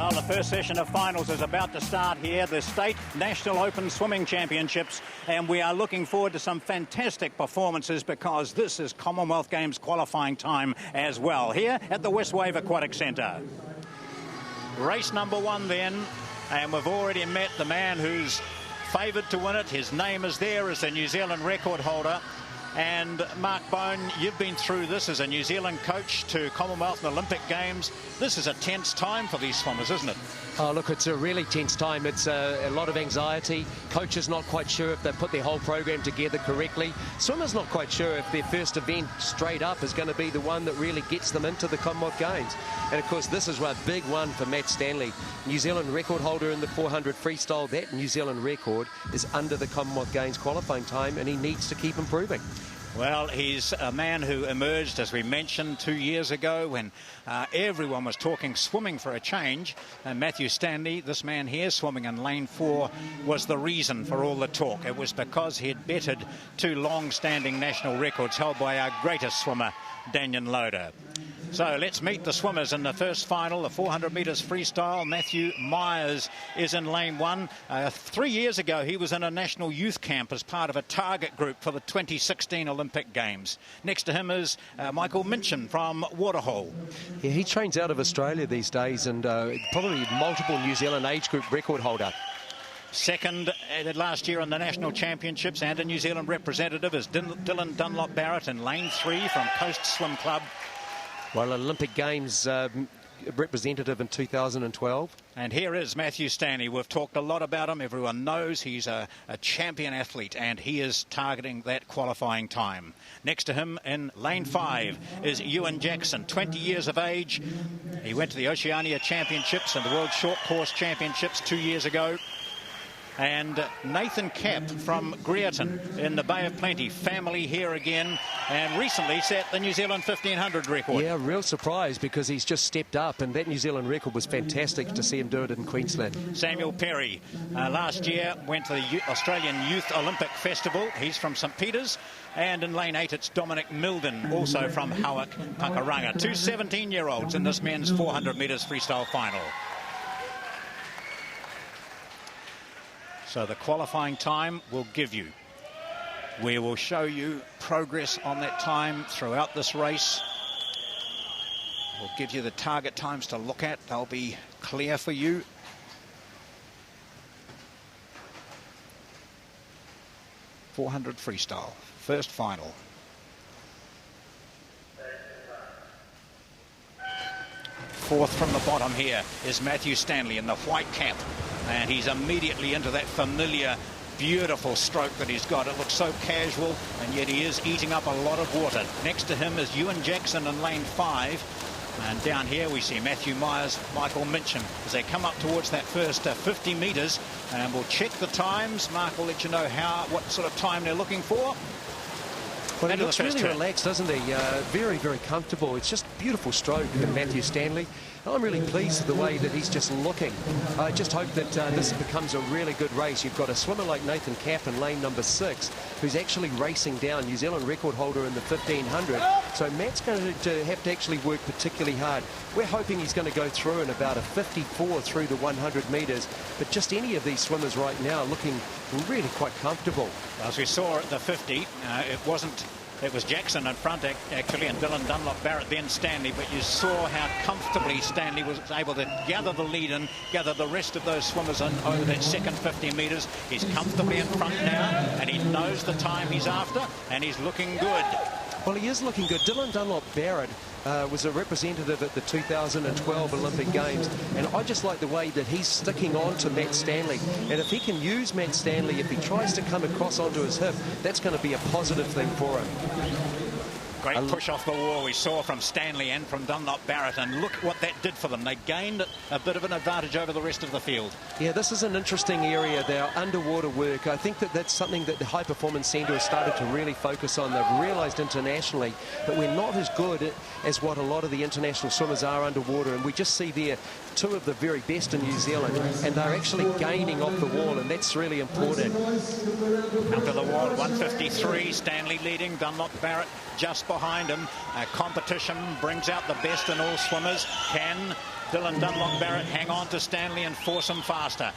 Well, the first session of finals is about to start here, the State National Open Swimming Championships, and we are looking forward to some fantastic performances because this is Commonwealth Games qualifying time as well, here at the Westwave Aquatic Centre. Race number one then, and we've already met the man who's favoured to win it. His name is there as the New Zealand record holder. And Mark Bone, you've been through this as a New Zealand coach to Commonwealth and Olympic Games. This is a tense time for these swimmers, isn't it? Oh, look, it's a really tense time. It's a lot of anxiety. Coach is not quite sure if they've put their whole program together correctly. Swimmer's not quite sure if their first event straight up is going to be the one that really gets them into the Commonwealth Games. And, of course, this is a big one for Matt Stanley. New Zealand record holder in the 400 freestyle. That New Zealand record is under the Commonwealth Games qualifying time, and he needs to keep improving. Well, he's a man who emerged, as we mentioned, 2 years ago when everyone was talking swimming for a change. And Matthew Stanley, this man here, swimming in lane 4, was the reason for all the talk. It was because he'd bettered 2 long-standing national records held by our greatest swimmer, Daniel Loader. So let's meet the swimmers in the first final, the 400 metres freestyle. Matthew Myers is in lane 1. 3 years ago, he was in a national youth camp as part of a target group for the 2016 Olympic Games. Next to him is Michael Minchin from Waterhole. Yeah, he trains out of Australia these days and probably multiple New Zealand age group record holder. Second last year on the national championships and a New Zealand representative is Dylan Dunlop Barrett in lane 3 from Coast Swim Club. Well, Olympic Games representative in 2012. And here is Matthew Stanley. We've talked a lot about him. Everyone knows he's a champion athlete, and he is targeting that qualifying time. Next to him in lane 5 is Ewan Jackson, 20 years of age. He went to the Oceania Championships and the World Short Course Championships 2 years ago. And Nathan Capp from Greerton in the Bay of Plenty. Family here again, and recently set the New Zealand 1500 record. Yeah, real surprise because he's just stepped up, and that New Zealand record was fantastic to see him do it in Queensland. Samuel Perry last year went to the Australian Youth Olympic Festival. He's from St Peters. And in lane 8 it's Dominic Milden, also from Howick, Pakuranga. 2 17-year-olds in this men's 400 metres freestyle final. So the qualifying time will give you. We will show you progress on that time throughout this race. We'll give you the target times to look at. They'll be clear for you. .400 freestyle, first final. Fourth from the bottom here is Matthew Stanley in the white cap. And he's immediately into that familiar, beautiful stroke that he's got. It looks so casual, and yet he is eating up a lot of water. Next to him is Ewan Jackson in lane 5. And down here we see Matthew Myers, Michael Minchin as they come up towards that first 50 metres. And we'll check the times. Mark will let you know what sort of time they're looking for. Well, he looks really relaxed, doesn't he? Very, very comfortable. It's just a beautiful stroke in Matthew Stanley. I'm really pleased with the way that he's just looking. I just hope that this becomes a really good race. You've got a swimmer like Nathan Capp in lane number 6, who's actually racing down, New Zealand record holder in the 1500. So Matt's going to have to actually work particularly hard. We're hoping he's going to go through in about a 54 through the 100 metres. But just any of these swimmers right now looking really quite comfortable. As we saw at the 50, it was Jackson in front, actually, and Dylan Dunlop Barrett, then Stanley. But you saw how comfortably Stanley was able to gather the lead and gather the rest of those swimmers in over that second 50 metres. He's comfortably in front now, and he knows the time he's after, and he's looking good. Well, he is looking good. Dylan Dunlop Barrett was a representative at the 2012 Olympic Games, and I just like the way that he's sticking on to Matt Stanley. And if he can use Matt Stanley, if he tries to come across onto his hip, that's going to be a positive thing for him. Great push off the wall we saw from Stanley and from Dunlop Barrett, and look what that did for them. They gained a bit of an advantage over the rest of the field. Yeah, this is an interesting area, their underwater work. I think that that's something that the High Performance Centre has started to really focus on. They've realised internationally that we're not as good as what a lot of the international swimmers are underwater, and we just see there 2 of the very best in New Zealand, and they're actually gaining off the wall, and that's really important. Up to the wall, 153, Stanley leading, Dunlop Barrett just behind him. Competition brings out the best in all swimmers. Can Dylan Dunlop-Barrett hang on to Stanley and force him faster?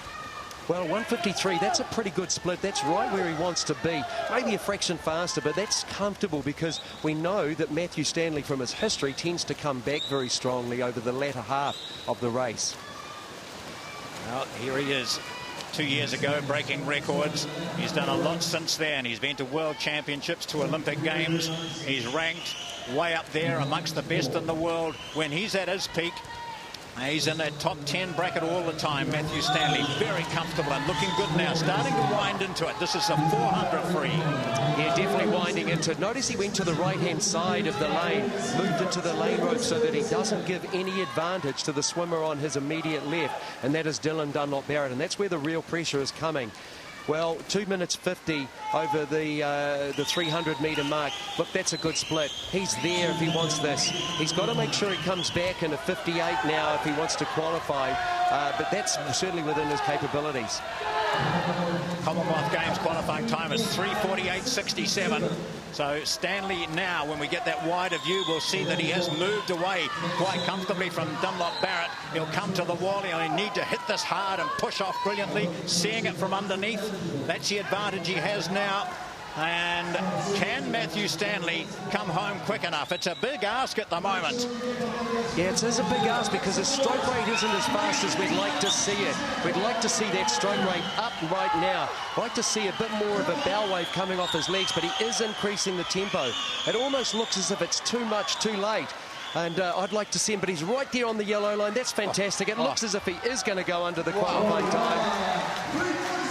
Well, 153, that's a pretty good split. That's right where he wants to be. Maybe a fraction faster, but that's comfortable because we know that Matthew Stanley, from his history, tends to come back very strongly over the latter half of the race. Well, here he is. 2 years ago, breaking records. He's done a lot since then. He's been to World Championships, to Olympic Games. He's ranked way up there amongst the best in the world. When he's at his peak, he's in that top 10 bracket all the time. Matthew Stanley, very comfortable and looking good now. Starting to wind into it. This is a 400 free. Yeah, definitely winding into it. Notice he went to the right-hand side of the lane, moved into the lane rope so that he doesn't give any advantage to the swimmer on his immediate left, and that is Dylan Dunlop-Barrett, and that's where the real pressure is coming. Well, 2 minutes 50 over the 300-metre mark. Look, that's a good split. He's there if he wants this. He's got to make sure he comes back in a 58 now if he wants to qualify, but that's certainly within his capabilities. Commonwealth Games qualifying time is 3:48.67. So Stanley now, when we get that wider view, we'll see that he has moved away quite comfortably from Dunlop-Barrett. He'll come to the wall. He'll need to hit this hard and push off brilliantly, seeing it from underneath. That's the advantage he has now. And can Matthew Stanley come home quick enough? It's a big ask at the moment. Yeah, it is a big ask because his stroke rate isn't as fast as we'd like to see it. We'd like to see that stroke rate up right now. I'd like to see a bit more of a bow wave coming off his legs, but he is increasing the tempo. It almost looks as if it's too much too late. And I'd like to see him, but he's right there on the yellow line. That's fantastic. It looks as if he is going to go under the qualifying time.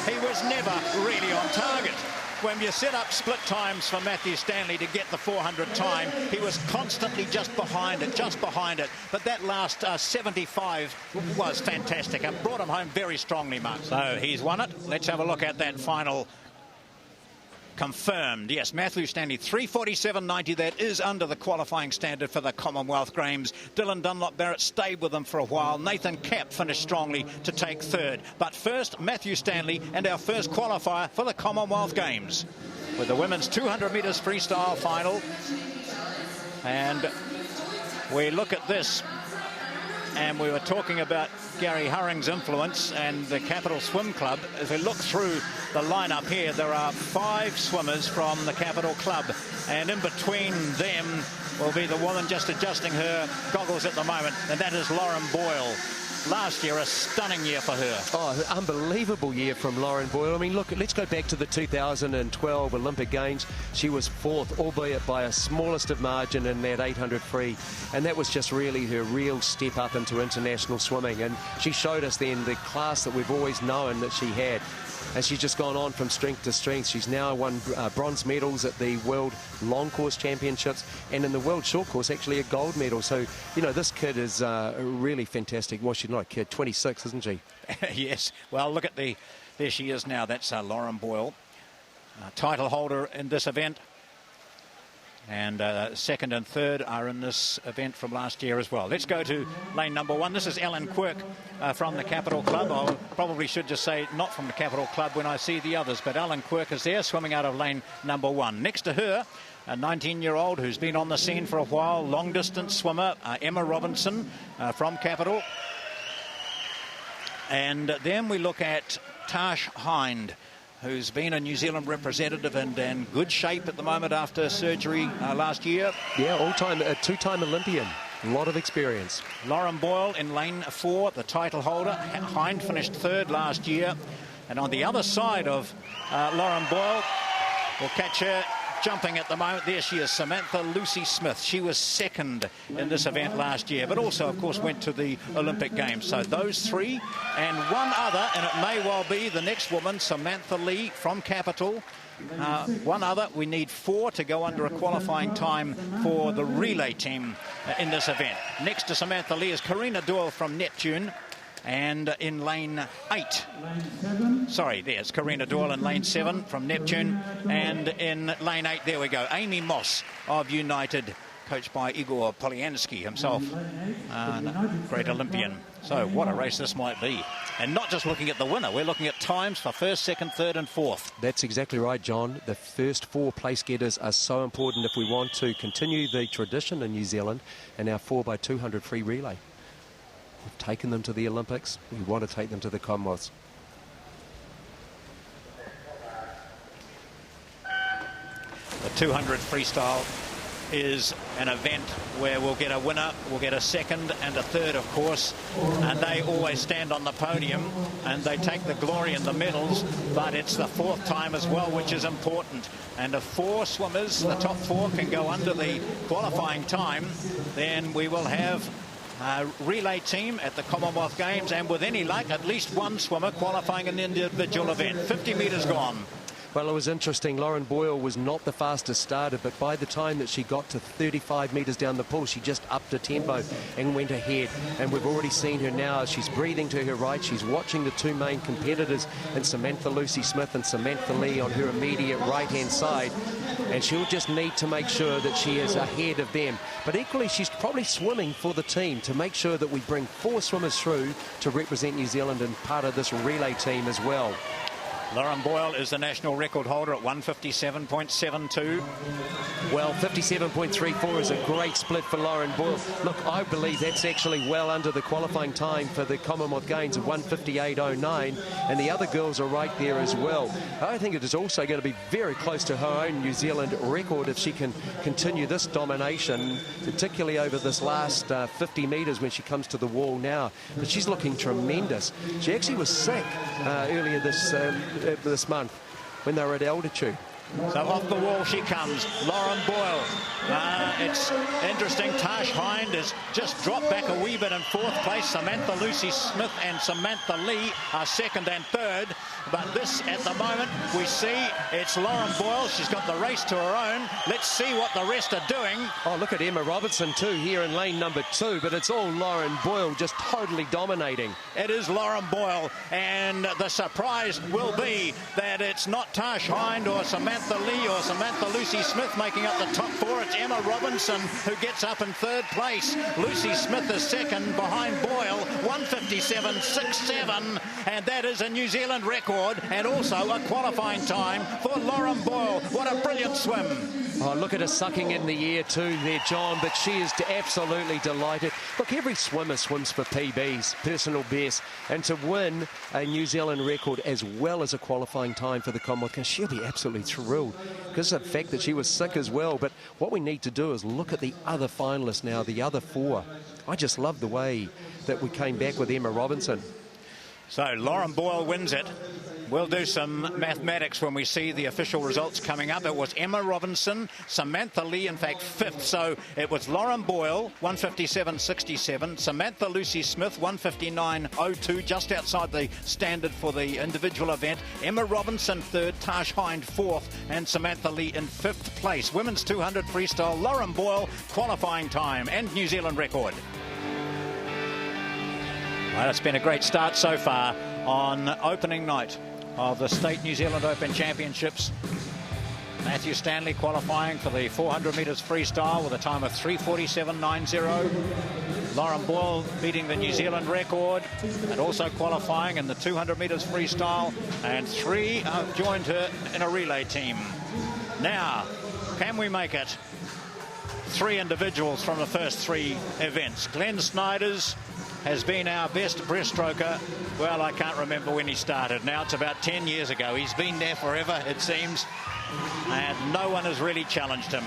He was never really on target. When you set up split times for Matthew Stanley to get the 400 time, he was constantly just behind it. But that last 75 was fantastic and brought him home very strongly, Mark. So he's won it. Let's have a look at that final. Confirmed, yes, Matthew Stanley, 3:47.90. That is under the qualifying standard for the Commonwealth Games. Dylan Dunlop-Barrett stayed with them for a while. Nathan Capp finished strongly to take third. But first, Matthew Stanley and our first qualifier for the Commonwealth Games. With the women's 200 metres freestyle final. And we look at this. And we were talking about Gary Hurring's influence and the Capital Swim Club. As we look through the lineup here, there are 5 swimmers from the Capital Club. And in between them will be the woman just adjusting her goggles at the moment, and that is Lauren Boyle. Last year, a stunning year for her. Oh, unbelievable year from Lauren Boyle. I mean, look, let's go back to the 2012 Olympic Games. She was 4th, albeit by a smallest of margin in that 800 free. And that was just really her real step up into international swimming. And she showed us then the class that we've always known that she had. And she's just gone on from strength to strength. She's now won bronze medals at the World Long Course Championships, and in the World Short Course, actually a gold medal. So, you know, this kid is really fantastic. Well, she's not a kid, 26, isn't she? Yes. Well, look at there she is now. That's Lauren Boyle, title holder in this event. And second and third are in this event from last year as well. Let's go to lane number 1. This is Ellen Quirk from the Capital Club. I probably should just say not from the Capital Club when I see the others, but Ellen Quirk is there swimming out of lane number 1. Next to her, a 19-year-old who's been on the scene for a while, long-distance swimmer, Emma Robinson from Capital. And then we look at Tash Hind, who's been a New Zealand representative and in good shape at the moment after surgery last year. Yeah, all-time, two-time Olympian. A lot of experience. Lauren Boyle in lane 4, the title holder. Hind finished 3rd last year. And on the other side of Lauren Boyle, we'll catch her jumping at the moment. There she is, Samantha Lucy Smith. She was 2nd in this event last year, but also, of course, went to the Olympic Games. So those 3 and one other, and it may well be the next woman, Samantha Lee from Capital. One other. We need 4 to go under a qualifying time for the relay team in this event. Next to Samantha Lee is Karina Doyle from Neptune. And in lane 8, sorry, there's Karina Doyle in lane 7 from Neptune. And in lane 8, there we go, Amy Moss of United, coached by Igor Polyansky himself, a great Olympian. So what a race this might be. and not just looking at the winner. We're looking at times for first, second, third and fourth. That's exactly right, John. The first 4 place getters are so important if we want to continue the tradition in New Zealand and our 4x200 free relay. We've taken them to the Olympics. We want to take them to the Commonwealths. The 200 freestyle is an event where we'll get a winner, we'll get a second and a third, of course, and they always stand on the podium and they take the glory and the medals, but it's the 4th time as well, which is important. And if 4 swimmers, the top 4, can go under the qualifying time, then we will have a relay team at the Commonwealth Games, and with any luck, at least 1 swimmer qualifying in the individual event. 50 metres gone. Well, it was interesting. Lauren Boyle was not the fastest starter, but by the time that she got to 35 metres down the pool, she just upped her tempo and went ahead. And we've already seen her now. She's breathing to her right. She's watching the 2 main competitors, and Samantha Lucy Smith and Samantha Lee on her immediate right-hand side. And she'll just need to make sure that she is ahead of them. But equally, she's probably swimming for the team to make sure that we bring 4 swimmers through to represent New Zealand and part of this relay team as well. Lauren Boyle is the national record holder at 157.72. Well, 57.34 is a great split for Lauren Boyle. Look, I believe that's actually well under the qualifying time for the Commonwealth Games of 158.09, and the other girls are right there as well. I think it is also going to be very close to her own New Zealand record if she can continue this domination, particularly over this last 50 metres when she comes to the wall now. But she's looking tremendous. She actually was sick earlier this month when they were at altitude. So off the wall she comes, Lauren Boyle. It's interesting, Tash Hind has just dropped back a wee bit in 4th place. Samantha Lucy Smith and Samantha Lee are 2nd and 3rd. But this, at the moment, we see it's Lauren Boyle. She's got the race to her own. Let's see what the rest are doing. Oh, look at Emma Robinson too here in lane number 2, but it's all Lauren Boyle just totally dominating. It is Lauren Boyle, and the surprise will be that it's not Tash Hind or Samantha Lee or Samantha Lucy Smith making up the top 4. It's Emma Robinson who gets up in 3rd place. Lucy Smith is 2nd behind Boyle, 157.67, and that is a New Zealand record and also a qualifying time for Lauren Boyle. What a brilliant swim. Oh, look at her sucking in the air too there, John, but she is absolutely delighted. Look, every swimmer swims for PBs, personal best, and to win a New Zealand record as well as a qualifying time for the Commonwealth, she'll be absolutely thrilled because of the fact that she was sick as well. But what we need to do is look at the other finalists now, the other 4. I just love the way that we came back with Emma Robinson. So Lauren Boyle wins it. We'll do some mathematics when we see the official results coming up. It was Emma Robinson, Samantha Lee, in fact, 5th. So it was Lauren Boyle, 157.67. Samantha Lucy Smith, 159.02, just outside the standard for the individual event. Emma Robinson 3rd, Tash Hind 4th, and Samantha Lee in 5th place. Women's 200 freestyle, Lauren Boyle, qualifying time and New Zealand record. Well, it's been a great start so far on opening night of the State New Zealand Open Championships. Matthew Stanley qualifying for the 400 metres freestyle with a time of 3:47.90. Lauren Boyle beating the New Zealand record and also qualifying in the 200 metres freestyle, and 3 have joined her in a relay team. Now, can we make it? 3 individuals from the first 3 events. Glenn Snyders has been our best breaststroker. Well, I can't remember when he started. Now it's about 10 years ago. He's been there forever, it seems, and no one has really challenged him.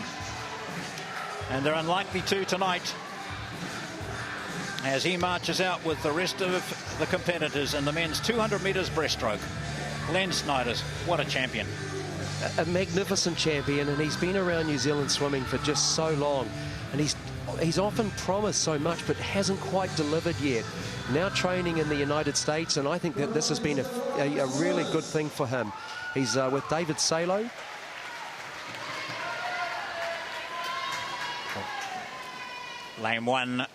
And they're unlikely to tonight as he marches out with the rest of the competitors in the men's 200 metres breaststroke. Glenn Snyders, what a champion. A magnificent champion, and he's been around New Zealand swimming for just so long, and he's often promised so much but hasn't quite delivered yet. Now training in the United States, and I think that this has been a really good thing for him. He's with David Salo. Lane 1.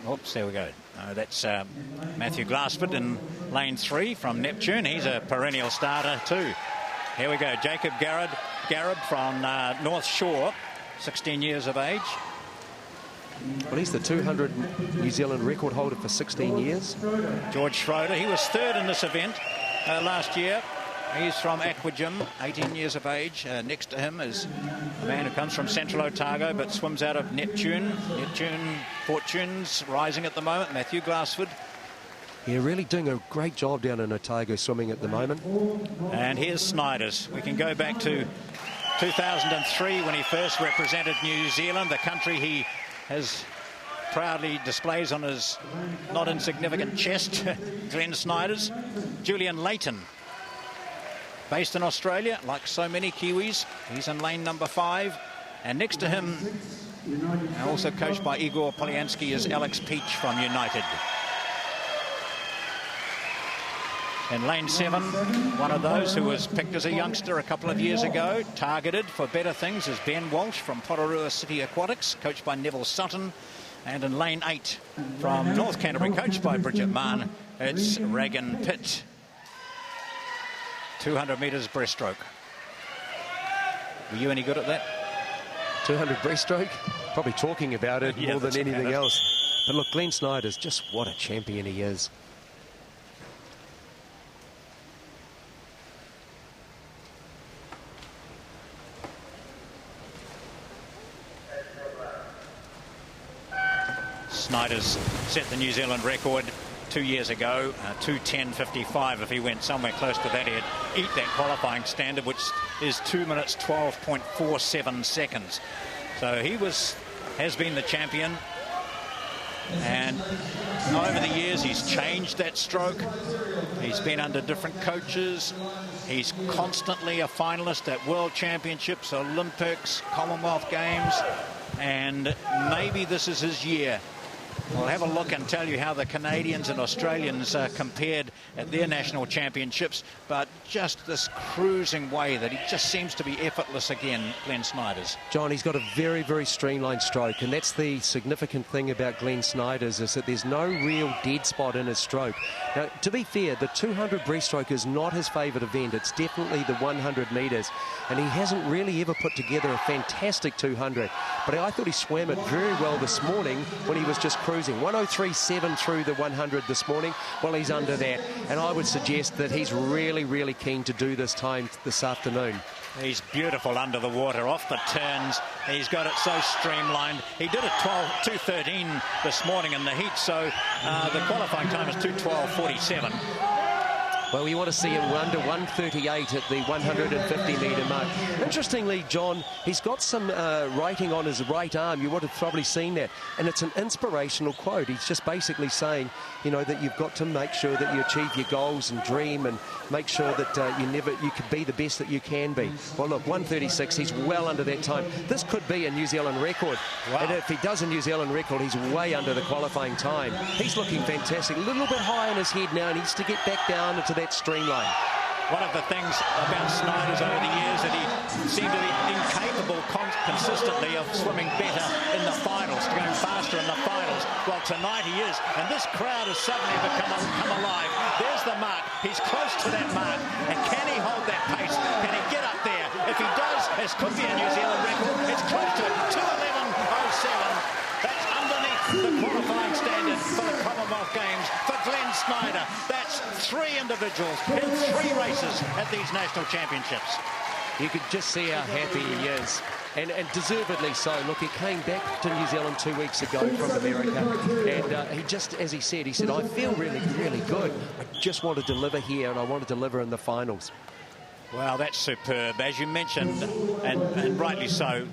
Oops, there we go. That's Matthew Glassford in lane 3 from Neptune. He's a perennial starter too. Here we go. Jacob Garrab from North Shore, 16 years of age. Well, he's the 200 New Zealand record holder for 16 years. George Schroeder, he was third in this event last year. He's from Aquatic, 18 years of age. Next to him is a man who comes from Central Otago but swims out of Neptune. Neptune fortunes rising at the moment, Matthew Glassford. Yeah, really doing a great job down in Otago swimming at the moment. And here's Snyders. We can go back to 2003 when he first represented New Zealand, the country he has proudly displays on his not insignificant chest. Glenn Snyders. Julian Layton, based in Australia, like so many Kiwis. He's in lane number 5. And next to him, also coached by Igor Polyansky, is Alex Peach from United. In lane 7, one of those who was picked as a youngster a couple of years ago, targeted for better things, is Ben Walsh from Porirua City Aquatics, coached by Neville Sutton. And in lane 8, from North Canterbury, coached by Bridget Mann, it's Regan Pitt. 200 metres breaststroke. Were you any good at that? 200 breaststroke? Probably talking about it more than anything else. But look, Glenn Snyders, just what a champion he is. Snyders set the New Zealand record 2 years ago, 2:10.55. If he went somewhere close to that, he'd eat that qualifying standard, which is 2 minutes 12.47 seconds. So he has been the champion, and over the years he's changed that stroke. He's been under different coaches. He's constantly a finalist at World Championships, Olympics, Commonwealth Games, and maybe this is his year. We'll have a look and tell you how the Canadians and Australians compared at their national championships, but just this cruising way that he just seems to be effortless again, Glenn Snyders. John, he's got a very, very streamlined stroke, and that's the significant thing about Glenn Snyders, is that there's no real dead spot in his stroke. Now, to be fair, the 200 breaststroke is not his favourite event. It's definitely the 100 metres, and he hasn't really ever put together a fantastic 200. But I thought he swam it very well this morning when he was just cruising. 103.7 through the 100 this morning. Well, he's under that, and I would suggest that he's really, really keen to do this time this afternoon. He's beautiful under the water, off the turns. He's got it so streamlined. He did it 2:13 this morning in the heat, so the qualifying time is 2:12.47. Well, we want to see him under 1:38 at the 150-metre mark. Interestingly, John, he's got some writing on his right arm. You would have probably seen that. And it's an inspirational quote. He's just basically saying, you know, that you've got to make sure that you achieve your goals and dream and make sure that you can be the best that you can be. Well, look, 1:36, he's well under that time. This could be a New Zealand record. Wow. And if he does a New Zealand record, he's way under the qualifying time. He's looking fantastic. A little bit high on his head now. He needs to get back down into that streamline. One of the things about Snyders over the years that he seemed to be incapable consistently of swimming better in the finals, going faster in the finals. Well, tonight he is, and this crowd has suddenly come alive. There's the mark. He's close to that mark, and can he hold that pace? Can he get up there? If he does, this could be a New Zealand record. It's close to it. 2:11.07. That's underneath the qualifying standard for the Commonwealth Games for Glenn Snyder. That's 3 individuals in 3 races at these national championships. You could just see how happy he is, and deservedly so. Look, he came back to New Zealand 2 weeks ago from America, and he just, as he said, I feel really, really good. I just want to deliver here, and I want to deliver in the finals. Well, that's superb. As you mentioned, and rightly so,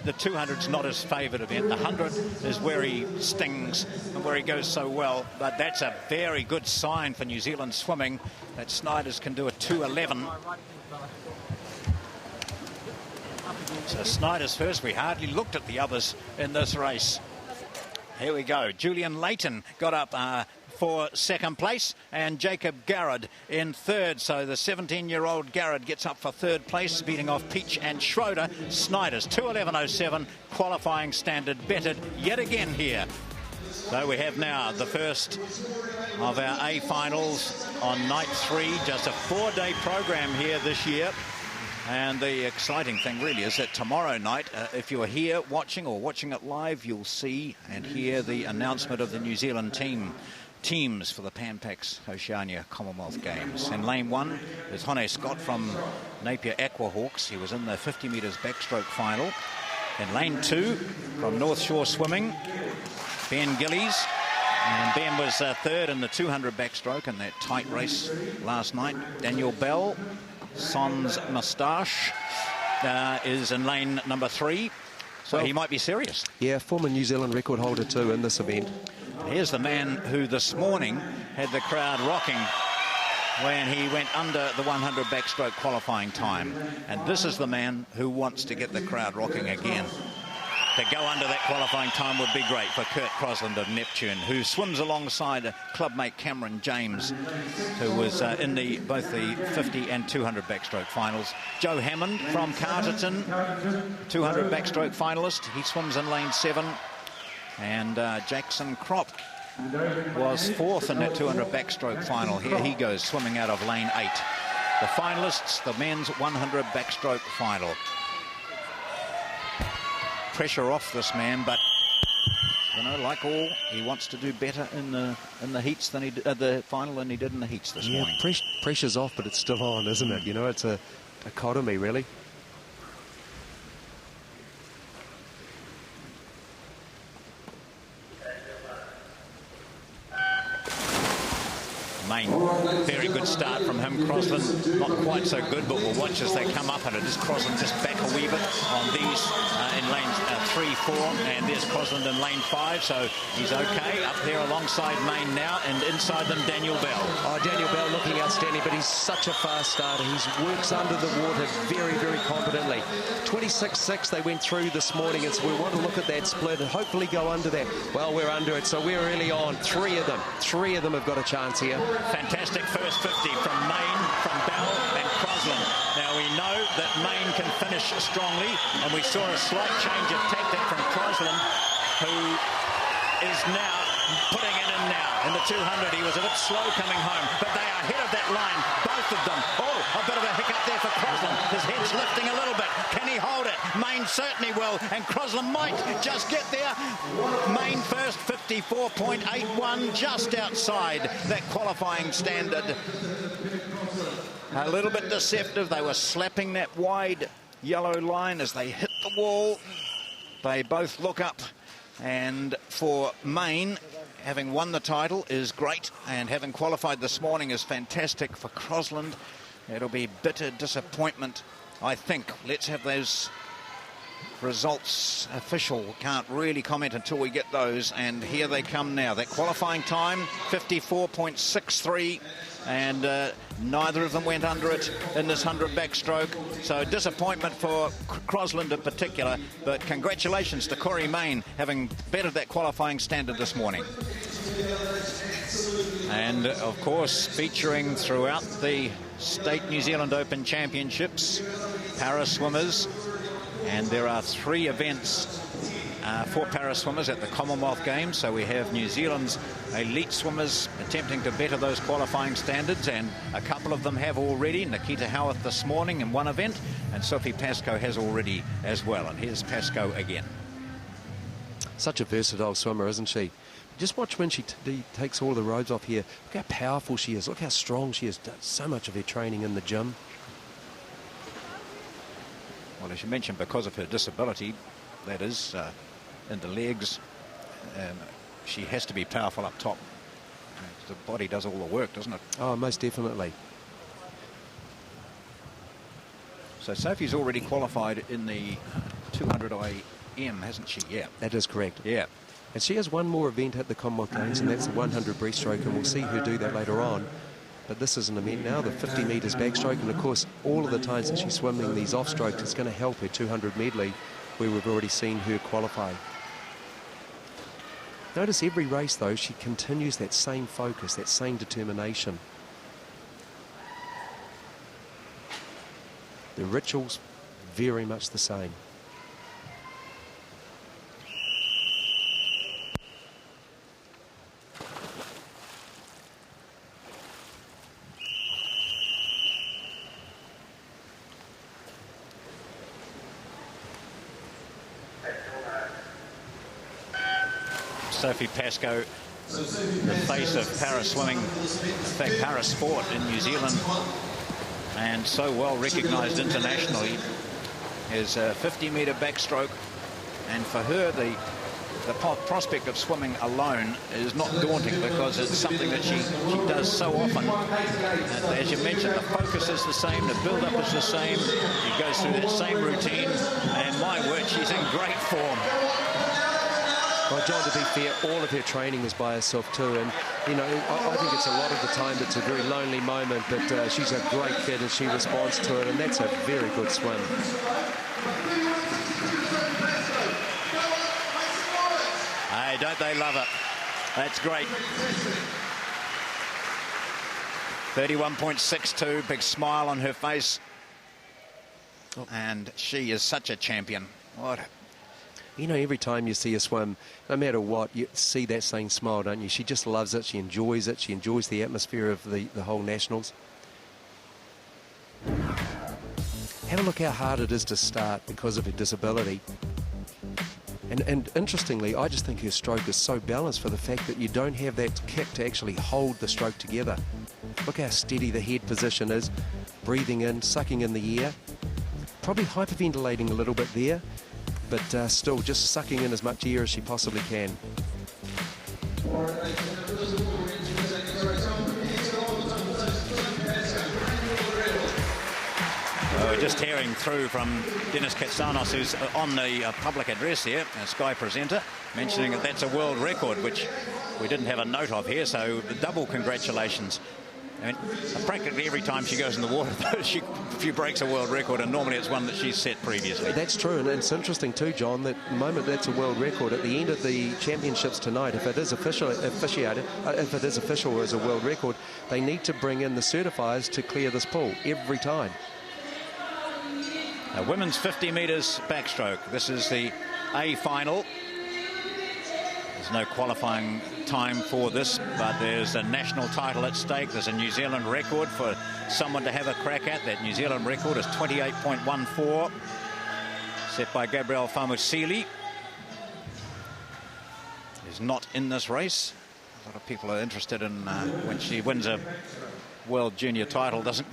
the 200's not his favourite event. The 100 is where he stings and where he goes so well. But that's a very good sign for New Zealand swimming, that Snyders can do a 2:11. So Snyders first. We hardly looked at the others in this race. Here we go. Julian Layton got up for second place, and Jacob Garrod in third. So the 17-year-old Garrod gets up for third place, beating off Peach and Schroeder. Snyders 2:11.07, qualifying standard bettered yet again here. So we have now the first of our A finals on night 3. Just a 4-day program here this year. And the exciting thing really is that tomorrow night, if you're here watching or watching it live, you'll see and hear the announcement of the New Zealand teams for the Pan Pacs Oceania Commonwealth Games. In lane 1 is Hone Scott from Napier Aquahawks. He was in the 50 metres backstroke final. In lane 2 from North Shore Swimming, Ben Gillies. And Ben was third in the 200 backstroke in that tight race last night. Daniel Bell, Sans Moustache, is in lane number 3. So he might be serious. Yeah, former New Zealand record holder too in this event. Here's the man who this morning had the crowd rocking when he went under the 100 backstroke qualifying time. And this is the man who wants to get the crowd rocking again. To go under that qualifying time would be great for Kurt Crosland of Neptune, who swims alongside clubmate Cameron James, who was in both the 50 and 200 backstroke finals. Joe Hammond from Carterton, 200 backstroke finalist. He swims in lane 7. And Jackson Kropp was 4th in that 200 backstroke final. Here he goes swimming out of lane 8. The finalists, the men's 100 backstroke final. Pressure off this man, but you know, like all, he wants to do better in the heats than he did the final than he did in the heats this morning. Pressure's off, but it's still on, isn't it? You know, it's a dichotomy, really. Main, very good start from him. Crosland not quite so good, but we'll watch as they come up, and it is Crosland just back a wee bit on these in lanes 3, 4, and there's Crosland in lane 5, so he's okay up there alongside Main now, and inside them Daniel Bell. Oh, Daniel Bell looking outstanding, but he's such a fast starter. He works under the water very, very competently. 26.6 they went through this morning, and so we want to look at that split and hopefully go under that. Well, we're under it, so we're really on. Three of them have got a chance here. Fantastic first 50 from Main, from Bell and Crosland. Now we know that Main can finish strongly, and we saw a slight change of tactic from Crosland, who is now putting it in now. In the 200 he was a bit slow coming home, but they are ahead of that line, both of them. Oh, a bit of a hiccup there for Crosland. His head's lifting a little bit. Can he hold it? Main certainly will, and Crosland might just get there. Main first, 54.81, just outside that qualifying standard. A little bit deceptive. They were slapping that wide yellow line as they hit the wall. They both look up, and for Main, having won the title is great, and having qualified this morning is fantastic. For Crosland, it'll be bitter disappointment, I think. Let's have those results official. Can't really comment until we get those, and here they come now. That qualifying time, 54.63, and neither of them went under it in this 100 backstroke, so disappointment for Crosland in particular, but congratulations to Corey Main having bettered that qualifying standard this morning. And of course, featuring throughout the State New Zealand Open Championships, para swimmers, and there are 3 events for para swimmers at the Commonwealth Games. So we have New Zealand's elite swimmers attempting to better those qualifying standards, and a couple of them have already. Nikita Howarth this morning in one event, and Sophie Pascoe has already as well. And here's Pascoe again. Such a versatile swimmer, isn't she? Just watch when she takes all the robes off here. Look how powerful she is. Look how strong she is. Does so much of her training in the gym. Well, as you mentioned, because of her disability, that is, in the legs, she has to be powerful up top. The body does all the work, doesn't it? Oh, most definitely. So Sophie's already qualified in the 200 IM, hasn't she? Yeah. That is correct. Yeah. And she has one more event at the Commonwealth Games, and that's the 100 breaststroke, and we'll see her do that later on. But this is an event now, the 50 metres backstroke, and of course all of the times that she's swimming these off-strokes, it's going to help her 200 medley, where we've already seen her qualify. Notice every race though, she continues that same focus, that same determination. The ritual's very much the same. Sophie Pascoe, the face of para-swimming, in fact para-sport in New Zealand, and so well recognised internationally, is a 50-metre backstroke. And for her, the prospect of swimming alone is not daunting, because it's something that she does so often. And as you mentioned, the focus is the same, the build-up is the same, she goes through that same routine, and my word, she's in great form. Well, John, to be fair, all of her training is by herself too, and you know, I think it's a lot of the time it's a very lonely moment, but she's a great kid and she responds to it, and that's a very good swim. Hey, don't they love it? That's great. 31.62, big smile on her face, and she is such a champion. What? You know, every time you see her swim, no matter what, you see that same smile, don't you? She just loves it. She enjoys it. She enjoys the atmosphere of the whole Nationals. Have a look how hard it is to start because of her disability. And interestingly, I just think her stroke is so balanced for the fact that you don't have that kick to actually hold the stroke together. Look how steady the head position is, breathing in, sucking in the air. Probably hyperventilating a little bit there, but still just sucking in as much air as she possibly can. We're just hearing through from Dennis Katsanos, who's on the public address here, a Sky presenter, mentioning that that's a world record, which we didn't have a note of here, so the double congratulations. I mean, practically every time she goes in the water, she breaks a world record, and normally it's one that she's set previously. That's true, and it's interesting too, John, that the moment that's a world record, at the end of the championships tonight, if it is official as a world record, they need to bring in the certifiers to clear this pool every time. Women's 50 metres backstroke. This is the A final. There's no qualifying time for this, but there's a national title at stake. There's a New Zealand record for someone to have a crack at. That New Zealand record is 28.14, set by Gabrielle Famusili. Is not in this race. A lot of people are interested in when she wins a World Junior title, doesn't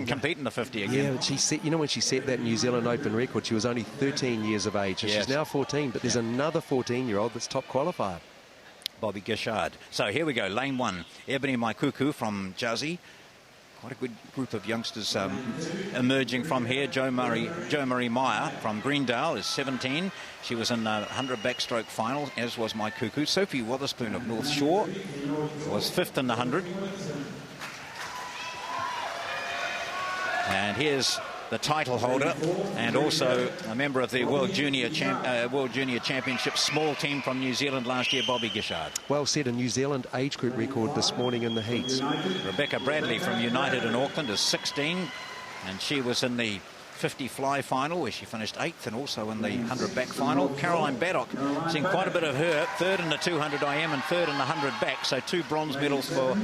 compete in the 50 again. Yeah, but she set, you know, when she set that New Zealand Open record, she was only 13 years of age, and yes, she's now 14, but there's another 14-year-old that's top qualifier. Bobby Gishard. So here we go, lane one. Ebony Maikuku from Jazzy. Quite a good group of youngsters emerging from here. Jo Marie Meyer from Greendale is 17. She was in the 100 backstroke final, as was Maikuku. Sophie Witherspoon of North Shore was 5th in the 100. And here's the title holder and also a member of the World Junior Championship small team from New Zealand last year, Bobby Gishard. Well, set a New Zealand age group record this morning in the heats. Rebecca Bradley from United in Auckland is 16, and she was in the 50 fly final where she finished 8th, and also in the 100 back final. Caroline Baddock, seeing quite a bit of her, 3rd in the 200 IM and 3rd in the 100 back, so 2 bronze medals for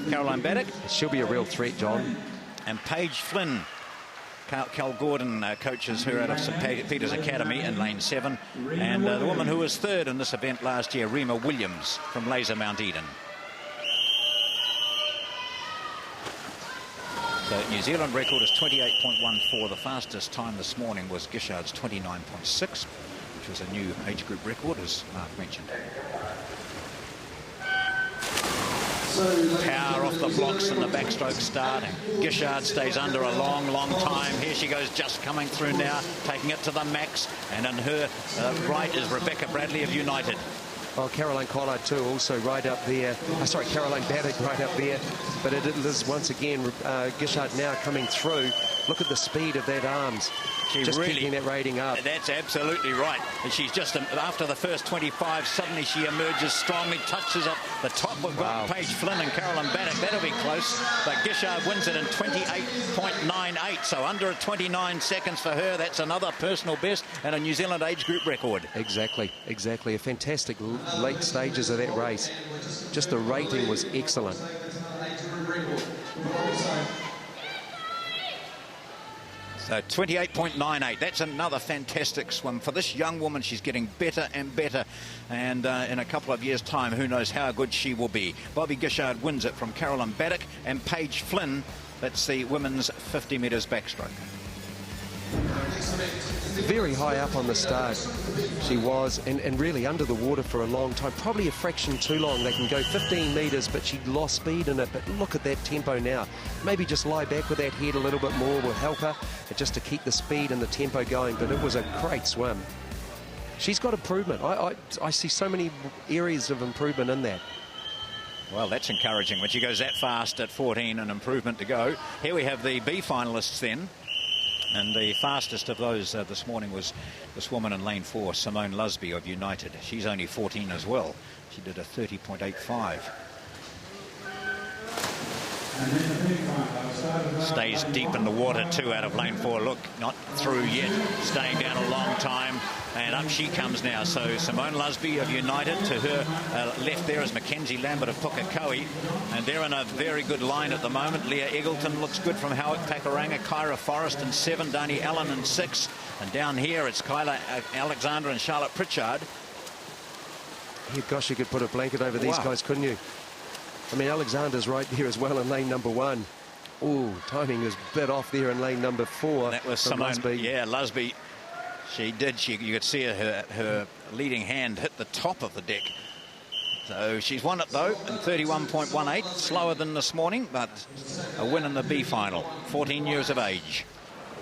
Caroline Baddock. She'll be a real threat, John. And Paige Flynn, Cal Gordon coaches her out of St Peter's Academy in lane 7. And the woman who was 3rd in this event last year, Rima Williams from Laser Mount Eden. The New Zealand record is 28.14. The fastest time this morning was Gishard's 29.6, which was a new age group record, as Mark mentioned. Power off the blocks in the backstroke start, and Gishard stays under a long time. Here she goes, just coming through now, taking it to the max, and on her right is Rebecca Bradley of United. Well, Caroline Collard too, also right up there. Sorry, Caroline Baddock right up there. But it is once again Gishard now coming through. Look at the speed of that arms. She just really, keeping that rating up. That's absolutely right. And she's just, after the first 25, suddenly she emerges strongly, touches up the top. We've got Paige Flynn and Caroline Baddock. That'll be close. But Gishard wins it in 28.98. So under 29 seconds for her. That's another personal best and a New Zealand age group record. Exactly. A fantastic late stages of that race. Just the rating was excellent. So 28.98. That's another fantastic swim for this young woman. She's getting better and better, and in a couple of years' time, who knows how good she will be. Bobby Gishard wins it from Carolyn Baddock, and Paige Flynn, that's the women's 50 metres backstroke. Very high up on the start she was, and really under the water for a long time, probably a fraction too long. They can go 15 metres, but she lost speed in it. But look at that tempo now. Maybe just lie back with that head a little bit more will help her, just to keep the speed and the tempo going. But it was a great swim. She's got improvement. I see so many areas of improvement in that. Well, that's encouraging when she goes that fast at 14, an improvement to go. Here we have the B finalists then. And the fastest of those this morning was this woman in lane 4, Simone Lusby of United. She's only 14 as well. She did a 30.85. Stays deep in the water too out of lane 4. Look, not through yet. Staying down a long time. And up she comes now. So Simone Lusby of United. To her left there is Mackenzie Lambert of Pukekohe. And they're in a very good line at the moment. Leah Eggleton looks good from Howick Pakuranga. Kyra Forrest in 7. Dani Allen in 6. And down here it's Kyla Alexander and Charlotte Pritchard. Yeah, gosh, you could put a blanket over these guys, couldn't you? I mean, Alexander's right there as well in lane number 1. Oh, timing is a bit off there in lane number 4. That was Simone. Lusby. Yeah, Lusby. She did. You could see her leading hand hit the top of the deck. So she's won it, though, in 31.18. Slower than this morning, but a win in the B final. 14 years of age.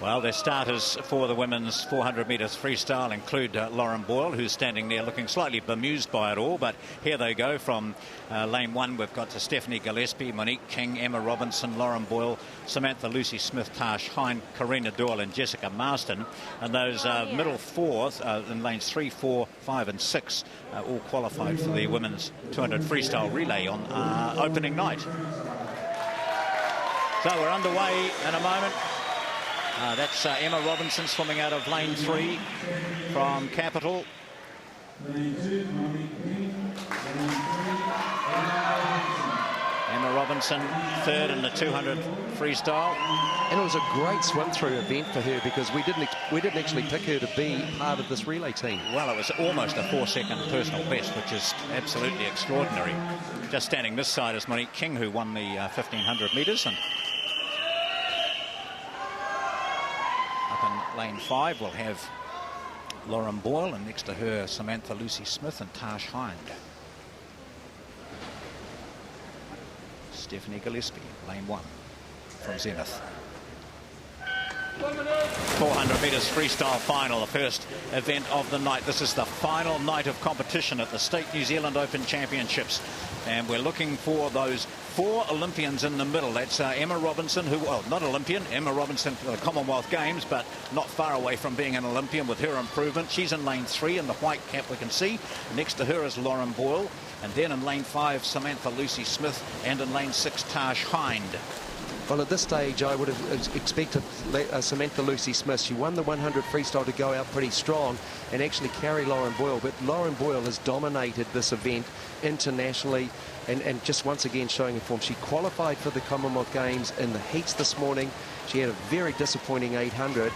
Well, their starters for the women's 400 metres freestyle include Lauren Boyle, who's standing there looking slightly bemused by it all. But here they go from lane 1. We've got Stephanie Gillespie, Monique King, Emma Robinson, Lauren Boyle, Samantha Lucy Smith, Tash Hine, Karina Doyle and Jessica Marston. And those middle 4 in lanes 3, 4, 5 and 6 all qualified for the women's 200 freestyle relay on opening night. So we're underway in a moment. That's Emma Robinson swimming out of lane 3 from Capital. Emma Robinson, 3rd in the 200 freestyle. And it was a great swim-through event for her, because we didn't actually pick her to be part of this relay team. Well, it was almost a 4-second personal best, which is absolutely extraordinary. Just standing this side is Monique King, who won the 1500 metres, and in lane 5 we'll have Lauren Boyle, and next to her Samantha Lucy Smith and Tash Hind. Stephanie Gillespie, lane 1 from Zenith. 400 metres freestyle final, the first event of the night. This is the final night of competition at the State New Zealand Open Championships, and we're looking for those 4 Olympians in the middle. That's Emma Robinson, who, well, not Olympian, Emma Robinson for the Commonwealth Games, but not far away from being an Olympian with her improvement. She's in lane 3 in the white cap we can see. Next to her is Lauren Boyle, and then in lane 5 Samantha Lucy Smith, and in lane 6 Tash Hind. Well, at this stage, I would have expected Samantha Lucy Smith. She won the 100 freestyle to go out pretty strong and actually carry Lauren Boyle. But Lauren Boyle has dominated this event internationally and just once again showing her form. She qualified for the Commonwealth Games in the heats this morning. She had a very disappointing 800,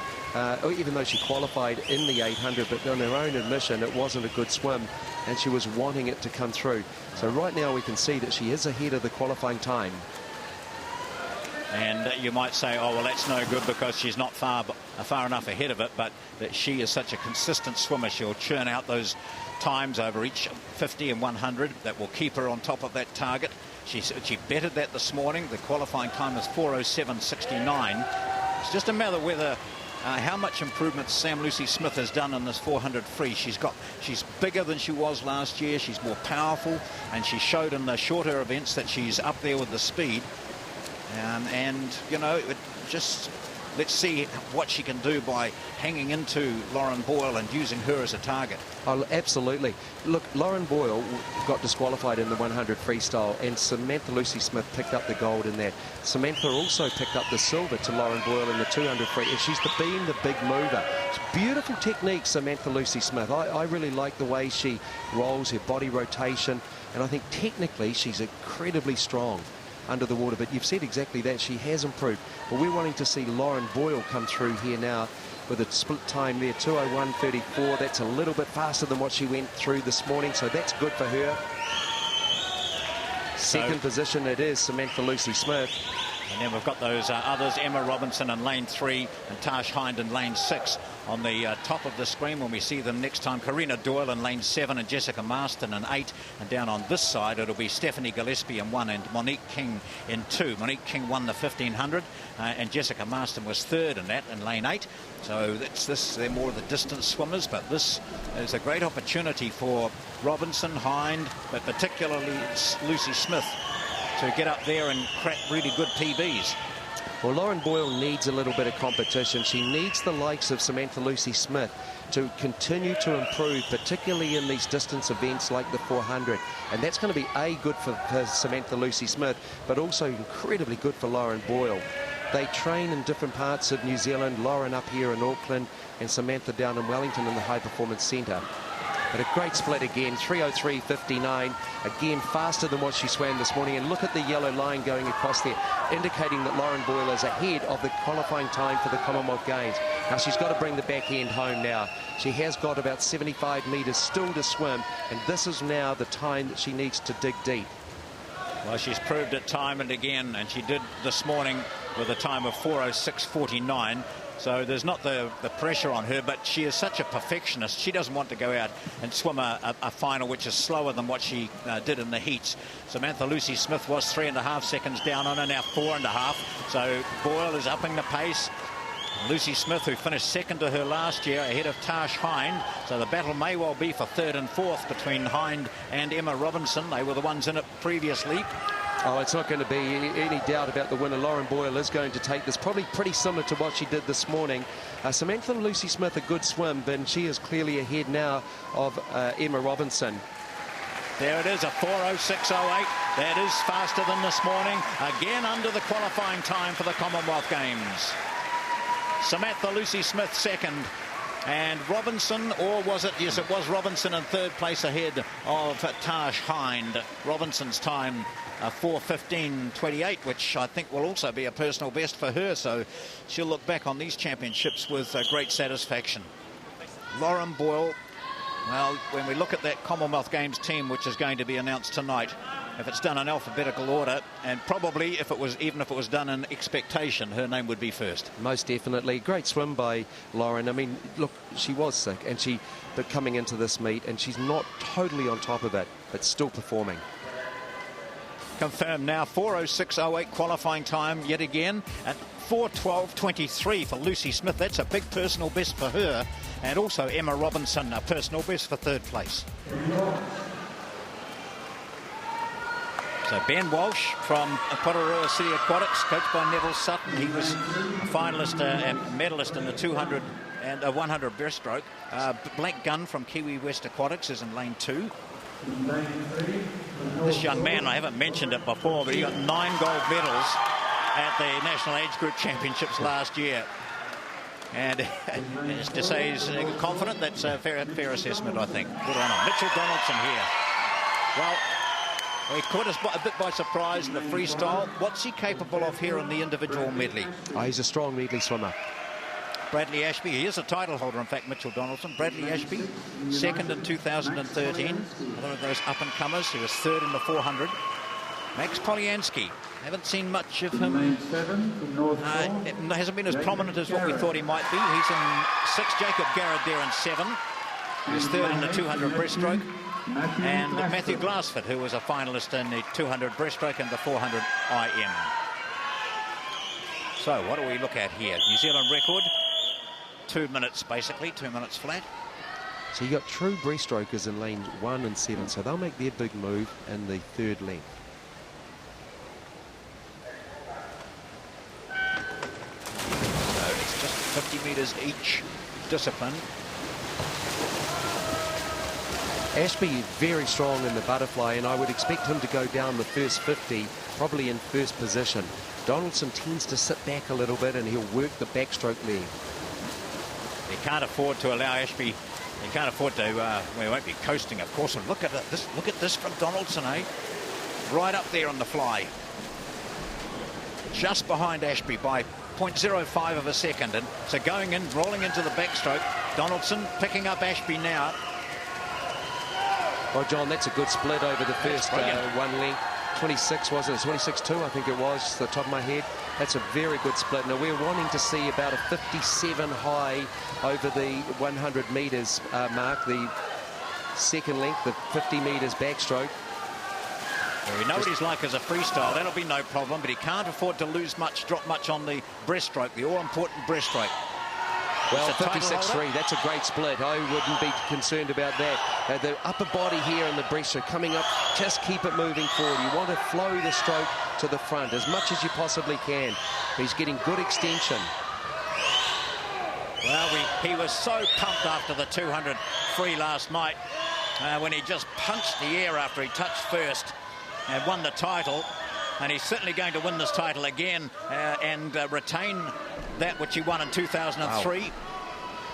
even though she qualified in the 800. But on her own admission, it wasn't a good swim, and she was wanting it to come through. So right now we can see that she is ahead of the qualifying time. And you might say, oh, well, that's no good because she's not far enough ahead of it, but that she is such a consistent swimmer. She'll churn out those times over each 50 and 100 that will keep her on top of that target. She bettered that this morning. The qualifying time is 4:07.69. It's just a matter of whether how much improvement Sam Lucy Smith has done in this 400 free. She's bigger than she was last year. She's more powerful, and she showed in the shorter events that she's up there with the speed. And you know, let's see what she can do by hanging into Lauren Boyle and using her as a target. Oh, absolutely. Look, Lauren Boyle got disqualified in the 100 freestyle, and Samantha Lucy Smith picked up the gold in that. Samantha also picked up the silver to Lauren Boyle in the 200 free, and she's been the big mover. It's beautiful technique, Samantha Lucy Smith. I really like the way she rolls, her body rotation, and I think technically she's incredibly strong. under the water. But you've said exactly that. She has improved. But we're wanting to see Lauren Boyle come through here now with a split time there, 2:01.34. That's a little bit faster than what she went through this morning, so that's good for her. Second position it is Samantha Lucy Smith. And then we've got those others, Emma Robinson in lane 3 and Tash Hind in lane 6 on the top of the screen when we see them next time. Karina Doyle in lane 7 and Jessica Marston in 8. And down on this side, it'll be Stephanie Gillespie in 1 and Monique King in 2. Monique King won the 1500 and Jessica Marston was third in that in lane 8. So they're more of the distance swimmers, but this is a great opportunity for Robinson, Hind, but particularly Lucy Smith to get up there and crack really good PBs. Well, Lauren Boyle needs a little bit of competition. She needs the likes of Samantha Lucy Smith to continue to improve, particularly in these distance events like the 400. And that's going to be good for Samantha Lucy Smith, but also incredibly good for Lauren Boyle. They train in different parts of New Zealand, Lauren up here in Auckland and Samantha down in Wellington in the High Performance Centre. But a great split again, 3:03.59, again faster than what she swam this morning. And look at the yellow line going across there, indicating that Lauren Boyle is ahead of the qualifying time for the Commonwealth Games. Now she's got to bring the back end home now. She has got about 75 metres still to swim, and this is now the time that she needs to dig deep. Well, she's proved it time and again, and she did this morning with a time of 4:06.49. So there's not the pressure on her, but she is such a perfectionist. She doesn't want to go out and swim a final which is slower than what she did in the heats. Samantha Lucy Smith was 3.5 seconds down on her, now 4.5. So Boyle is upping the pace. Lucy Smith, who finished second to her last year, ahead of Tash Hind. So the battle may well be for third and fourth between Hind and Emma Robinson. They were the ones in it previously. Oh, it's not going to be any doubt about the winner. Lauren Boyle is going to take this, probably pretty similar to what she did this morning. Samantha Lucy Smith, a good swim, but she is clearly ahead now of Emma Robinson. There it is, a 4:06.08. That is faster than this morning. Again under the qualifying time for the Commonwealth Games. Samantha Lucy Smith second. And Robinson, or was it? Yes, it was Robinson in third place ahead of Tash Hind. Robinson's time 4:15.28, which I think will also be a personal best for her. So she'll look back on these championships with great satisfaction. Lauren Boyle, well, when we look at that Commonwealth Games team, which is going to be announced tonight, if it's done in alphabetical order, and probably even if it was done in expectation, her name would be first. Most definitely. Great swim by Lauren. I mean, look, she was sick, but coming into this meet, and she's not totally on top of it, but still performing. Confirmed now, 4:06.08 qualifying time yet again at 4:12.23 for Lucy Smith. That's a big personal best for her, and also Emma Robinson, a personal best for third place. So Ben Walsh from Porirua City Aquatics, coached by Neville Sutton. He was a finalist and medalist in the 200 and 100 breaststroke. Black Gunn from Kiwi West Aquatics is in lane 2. This young man, I haven't mentioned it before, but he got 9 gold medals at the National Age Group Championships last year. And just to say he's confident, that's a fair assessment, I think. Good on him. Mitchell Donaldson here. Well, he caught us a bit by surprise in the freestyle. What's he capable of here in the individual medley? Oh, he's a strong medley swimmer. Bradley Ashby, he is a title holder, in fact, Mitchell Donaldson. Bradley Ashby, second in 2013. Another of those up-and-comers. He was third in the 400. Max Polyansky, haven't seen much of him. It hasn't been as prominent as what we thought he might be. He's in 6. Jacob Garrett there in 7. He was third in the 200 breaststroke. And Matthew Glassford, who was a finalist in the 200 breaststroke and the 400 IM. So what do we look at here? New Zealand record, 2 minutes basically, 2 minutes flat. So you got true breaststrokers in lanes 1 and 7, so they'll make their big move in the third length. So it's just 50 metres each discipline. Ashby very strong in the butterfly, and I would expect him to go down the first 50, probably in first position. Donaldson tends to sit back a little bit, and he'll work the backstroke leg. He can't afford to allow Ashby. He can't afford to. We won't be coasting, of course. And look at this. Look at this from Donaldson, eh? Right up there on the fly. just behind Ashby by 0.05 of a second. And so going in, rolling into the backstroke, Donaldson picking up Ashby now. Well, John, that's a good split over the first one length. 26, wasn't it? 26.2, I think it was, the top of my head. That's a very good split. Now, we're wanting to see about a 57 high over the 100 metres mark, the second length, the 50 metres backstroke. Well, we know what he's like as a freestyle. That'll be no problem, but he can't afford to lose much, drop much on the breaststroke, the all-important breaststroke. Well, 56.3, that's a great split. I wouldn't be concerned about that. The upper body here in the breaststroke coming up, just keep it moving forward. You want to flow the stroke to the front as much as you possibly can. He's getting good extension. Well, he was so pumped after the 200 free last night when he just punched the air after he touched first and won the title. And he's certainly going to win this title again and retain that which he won in 2003. Wow.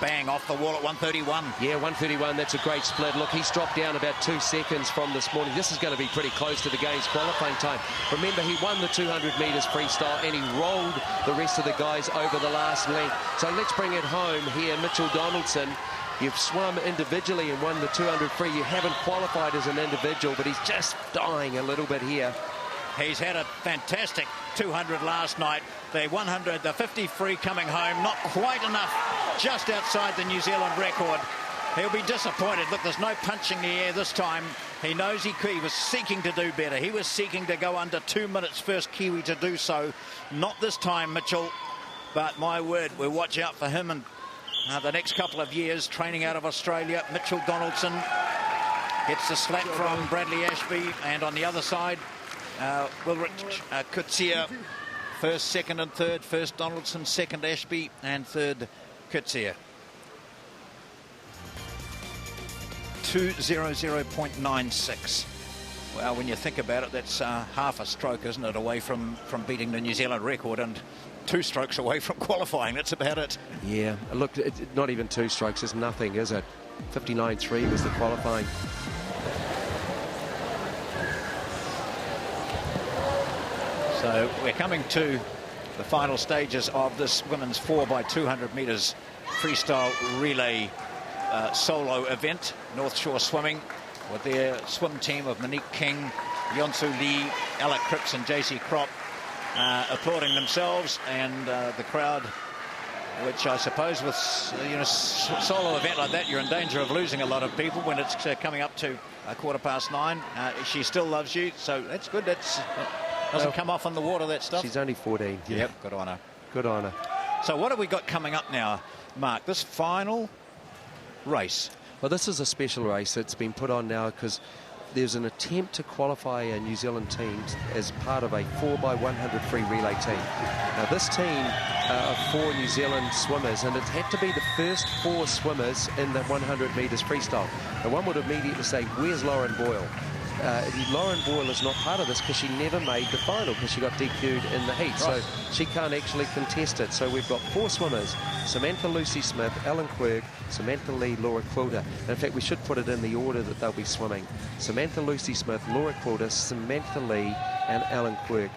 Bang, off the wall at 131. Yeah, 131, that's a great split. Look, he's dropped down about 2 seconds from this morning. This is going to be pretty close to the game's qualifying time. Remember, he won the 200 metres freestyle and he rolled the rest of the guys over the last length. So let's bring it home here. Mitchell Donaldson, you've swum individually and won the 200 free. You haven't qualified as an individual, but he's just dying a little bit here. He's had a fantastic 200 last night. The 100, the 50 free coming home, not quite enough, just outside the New Zealand record. He'll be disappointed. Look, there's no punching the air this time. He knows he was seeking to do better. He was seeking to go under 2 minutes, first Kiwi to do so. Not this time, Mitchell. But my word, we'll watch out for him and the next couple of years training out of Australia. Mitchell Donaldson gets the slap from Bradley Ashby, and on the other side, Ulrich Kutsia, first, second and third. First Donaldson, second Ashby, and third Kutsia. 2:00.96. Well, when you think about it, that's half a stroke, isn't it, away from beating the New Zealand record, and 2 strokes away from qualifying. That's about it. Yeah, look, not even 2 strokes is nothing, is it? 59.3 was the qualifying. So we're coming to the final stages of this women's 4x200 metres freestyle relay solo event. North Shore Swimming with their swim team of Monique King, Yonsu Lee, Ella Cripps and JC Kropp applauding themselves, and the crowd, which I suppose with solo event like that, you're in danger of losing a lot of people when it's coming up to 9:15. She still loves you, so that's good. That's doesn't come off on the water, that stuff. She's only 14. Yeah. Yep, good on her. Good on her. So what have we got coming up now, Mark? This final race. Well, this is a special race that's been put on now because there's an attempt to qualify a New Zealand team as part of a 4x100 free relay team. Now, this team of 4 New Zealand swimmers, and it had to be the first 4 swimmers in the 100 metres freestyle. Now, one would immediately say, where's Lauren Boyle? Lauren Boyle is not part of this because she never made the final because she got DQ'd in the heat. Right. So she can't actually contest it. So we've got 4 swimmers: Samantha Lucy Smith, Ellen Quirk, Samantha Lee, Laura Quilter. And in fact, we should put it in the order that they'll be swimming: Samantha Lucy Smith, Laura Quilter, Samantha Lee and Ellen Quirk.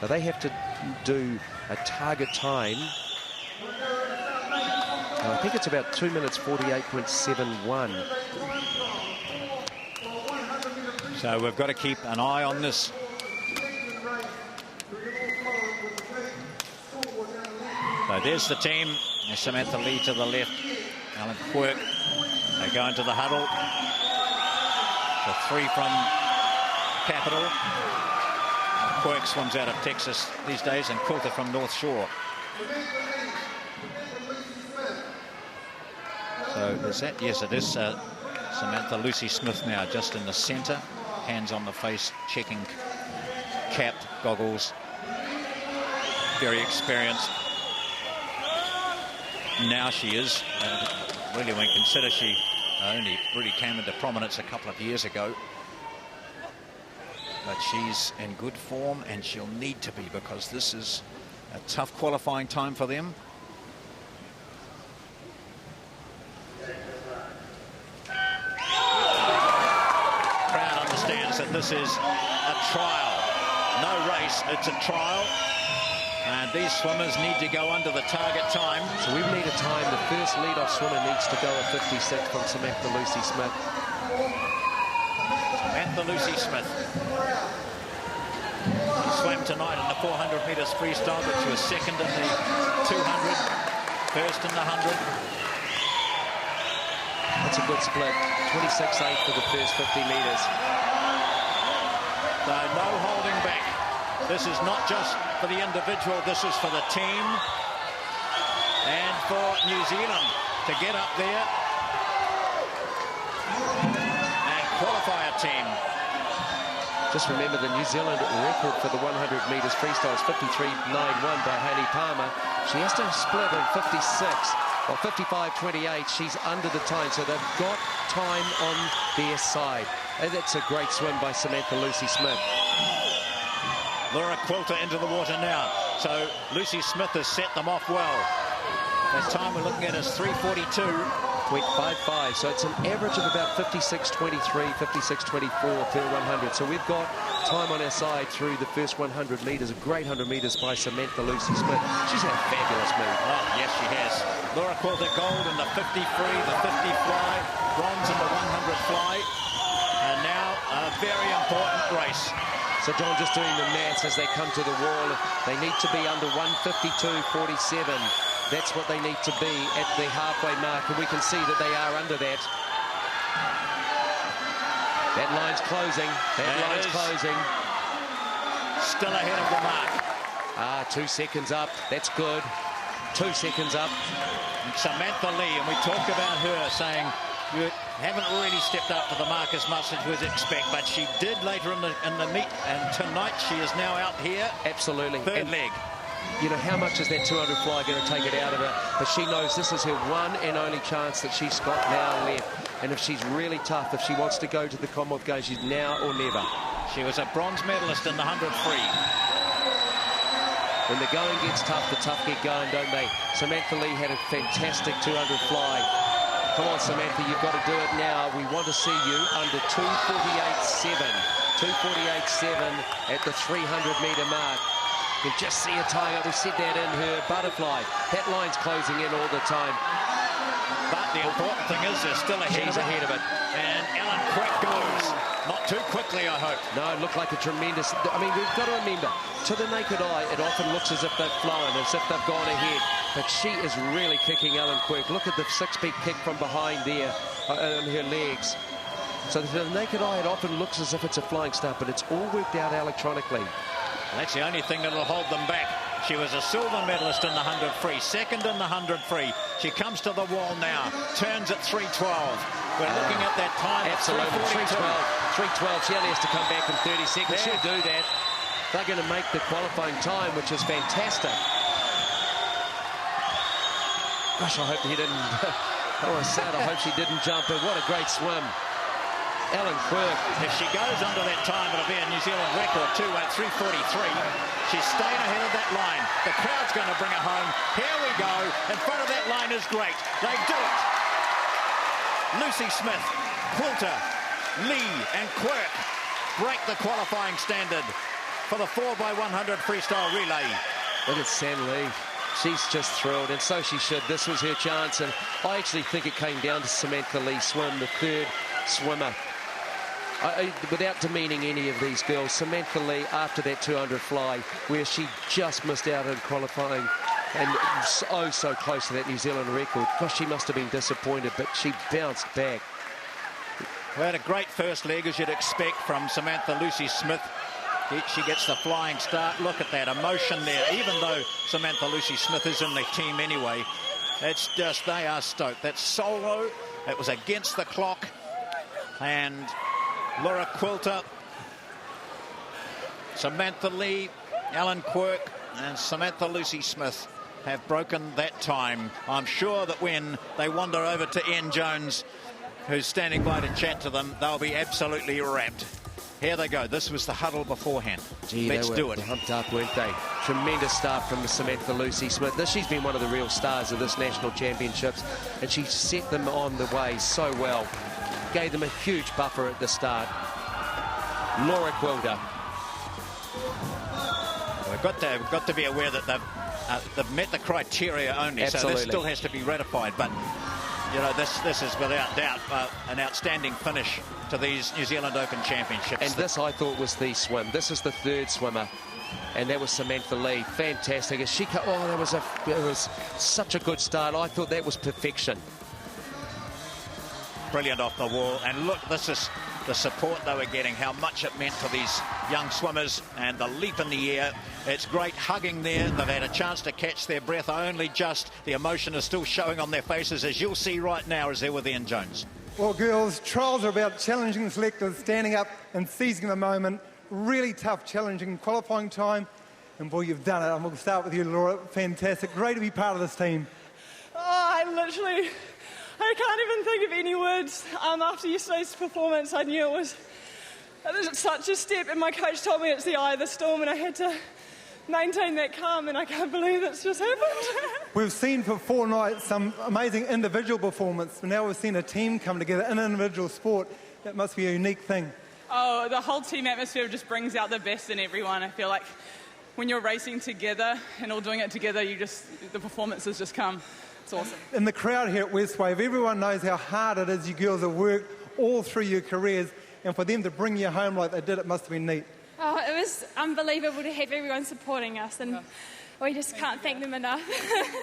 Now they have to do a target time. I think it's about 2 minutes 48.71. So we've got to keep an eye on this. So there's the team. There's Samantha Lee to the left, Ellen Quirk. They go into the huddle. The 3 from Capital. Quirk swims out of Texas these days, and Quilter from North Shore. So is that? Yes, it is. Samantha Lucy Smith now just in the centre. Hands on the face, checking cap, goggles. Very experienced. Now she is. Really, when you consider she only really came into prominence a couple of years ago. But she's in good form, and she'll need to be, because this is a tough qualifying time for them. That this is a trial, no race, it's a trial. And these swimmers need to go under the target time. So we need a time. The first lead-off swimmer needs to go at 56 from Samantha Lucy Smith. Samantha Lucy Smith. She swam tonight in the 400 metres freestyle, but she was second in the 200, first in the 100. That's a good split. 26.8 for the first 50 metres. So no holding back. This is not just for the individual, this is for the team and for New Zealand to get up there and qualify a team. Just remember the New Zealand record for the 100 metres freestyle is 53.91 by Hayley Palmer. She has to split in 56. Well, 55.28, she's under the time, so they've got time on their side. And that's a great swim by Samantha Lucy Smith. Laura Quilter into the water now. So Lucy Smith has set them off well. That time we're looking at is 3:42.55. So it's an average of about 56.23, 56.24 per 100. So we've got time on our side through the first 100 metres. A great 100 metres by Samantha Lucy Smith. She's had a fabulous move. Oh, yes, she has. Laura Quilter gold in the 50 free, the 50 fly, bronze in the 100 fly. And now a very important race. So John, just doing the maths as they come to the wall, they need to be under 152.47. That's what they need to be at the halfway mark, and we can see that they are under that. That line's closing. That line's closing. Still ahead of the mark. 2 seconds up. That's good. 2 seconds up. Samantha Lee, and we talked about her saying you haven't really stepped up to the mark as much as you would expect, but she did later in the meet, and tonight she is now out here. Absolutely. Third leg. You know, how much is that 200 fly going to take it out of her? But she knows this is her one and only chance that she's got now left. And if she's really tough, if she wants to go to the Commonwealth Games, she's now or never. She was a bronze medalist in the 100 free. When the going gets tough, the tough get going, don't they? Samantha Lee had a fantastic 200 fly. Come on, Samantha, you've got to do it now. We want to see you under 248.7. 248.7 at the 300-metre mark. You can just see her tying up. We said that in her butterfly. That line's closing in all the time. But the important thing is they're still ahead of it. Ahead of it. And Ellen Quick goes. Not too quickly, I hope. No, it looked like a tremendous... I mean, we've got to remember, to the naked eye, it often looks as if they've flown, as if they've gone ahead. But she is really kicking Ellen Quick. Look at the six-peak kick from behind there on her legs. So to the naked eye, it often looks as if it's a flying start, but it's all worked out electronically. That's the only thing that'll hold them back. She was a silver medalist in the 100 free, second in the 100 free. She comes to the wall now, turns at 3:12. We're looking at that time. Absolutely, 3:12. She only has to come back in 30 seconds. Yeah. She'll do that. They're going to make the qualifying time, which is fantastic. Gosh, I hope he didn't. Oh, I said, I hope she didn't jump in. What a great swim. Ellen Quirk. If she goes under that time, it'll be a New Zealand record too at 3:43. She's staying ahead of that line. The crowd's going to bring it home. Here we go. In front of that line is great. They do it. Lucy Smith, Quilter, Lee and Quirk break the qualifying standard for the 4x100 freestyle relay. Look at San Lee. She's just thrilled, and so she should. This was her chance, and I actually think it came down to Samantha Lee swim, the third swimmer. Without demeaning any of these girls, Samantha Lee, after that 200 fly, where she just missed out in qualifying and so close to that New Zealand record. Gosh, she must have been disappointed, but she bounced back. We had a great first leg, as you'd expect, from Samantha Lucy Smith. She gets the flying start. Look at that emotion there. Even though Samantha Lucy Smith is in the team anyway, it's just, they are stoked. That solo, it was against the clock. And Laura Quilter, Samantha Lee, Ellen Quirk and Samantha Lucy Smith have broken that time. I'm sure that when they wander over to Ian Jones, who's standing by to chat to them, they'll be absolutely wrapped. Here they go. This was the huddle beforehand. Gee, let's do it. Humped up, weren't they? Tremendous start from Samantha Lucy Smith. She's been one of the real stars of this national championships, and she set them on the way so well. Gave them a huge buffer at the start. Laura Quilter. got to be aware that they've met the criteria only, Absolutely. so this still has to be ratified. But you know, this is without doubt an outstanding finish to these New Zealand Open Championships. And this, I thought, was the swim. This is the third swimmer, and that was Samantha Lee. Fantastic. As she cut, oh, it was such a good start. I thought that was perfection. Brilliant off the wall, and look, this is the support they were getting, how much it meant to these young swimmers, and the leap in the air. It's great hugging there. They've had a chance to catch their breath, only just. The emotion is still showing on their faces, as you'll see right now as they're with Ian Jones. Well, girls, trials are about challenging the selectors, standing up and seizing the moment. Really tough, challenging qualifying time, and boy, you've done it. I'm going to start with you, Laura. Fantastic. Great to be part of this team. Oh, I can't even think of any words. After yesterday's performance, I knew it was such a step, and my coach told me it's the eye of the storm, and I had to maintain that calm, and I can't believe it's just happened. We've seen for 4 nights some amazing individual performance, but now we've seen a team come together in an individual sport. That must be a unique thing. Oh, the whole team atmosphere just brings out the best in everyone. I feel like when you're racing together and all doing it together, the performances just come. It's awesome. In the crowd here at Westwave, everyone knows how hard it is you girls have worked all through your careers, and for them to bring you home like they did, it must have been neat. Oh, it was unbelievable to have everyone supporting us, and we just can't thank them enough.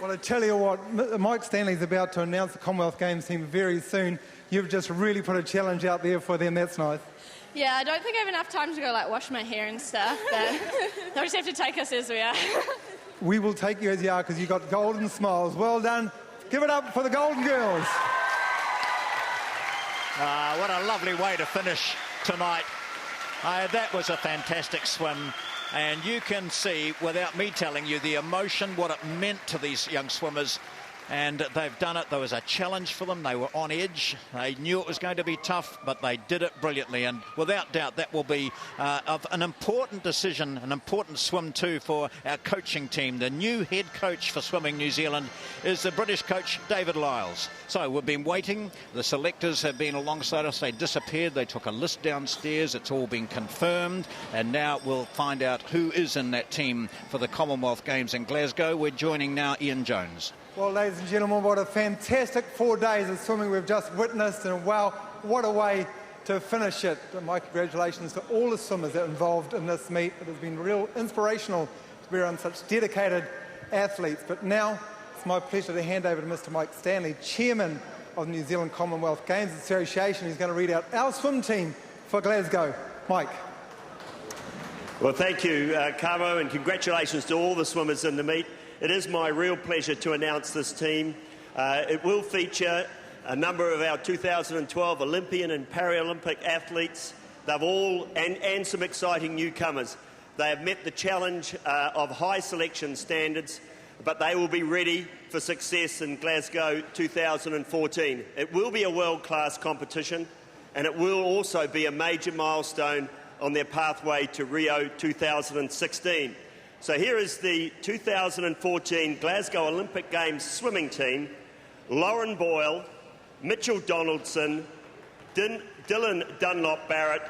Well, I tell you what, Mike Stanley's about to announce the Commonwealth Games team very soon. You've just really put a challenge out there for them. That's nice. Yeah, I don't think I have enough time to go wash my hair and stuff, but they'll just have to take us as we are. We will take you as you are, because you've got golden smiles. Well done. Give it up for the Golden Girls. What a lovely way to finish tonight. That was a fantastic swim, and you can see, without me telling you, the emotion, what it meant to these young swimmers. And they've done it. There was a challenge for them. They were on edge. They knew it was going to be tough, but they did it brilliantly. And without doubt, that will be an important decision, an important swim too for our coaching team. The new head coach for Swimming New Zealand is the British coach, David Lyles. So we've been waiting. The selectors have been alongside us. They disappeared. They took a list downstairs. It's all been confirmed. And now we'll find out who is in that team for the Commonwealth Games in Glasgow. We're joining now Ian Jones. Well, ladies and gentlemen, what a fantastic 4 days of swimming we've just witnessed, and wow, what a way to finish it. My congratulations to all the swimmers that are involved in this meet. It has been real inspirational to be around such dedicated athletes. But now it's my pleasure to hand over to Mr. Mike Stanley, Chairman of the New Zealand Commonwealth Games Association. He's going to read out our swim team for Glasgow. Mike. Well, thank you, Caro, and congratulations to all the swimmers in the meet. It is my real pleasure to announce this team. It will feature a number of our 2012 Olympian and Paralympic athletes. They've all, and some exciting newcomers. They have met the challenge of high selection standards, but they will be ready for success in Glasgow 2014. It will be a world-class competition, and it will also be a major milestone on their pathway to Rio 2016. So here is the 2014 Glasgow Olympic Games swimming team: Lauren Boyle, Mitchell Donaldson, Dylan Dunlop-Barrett,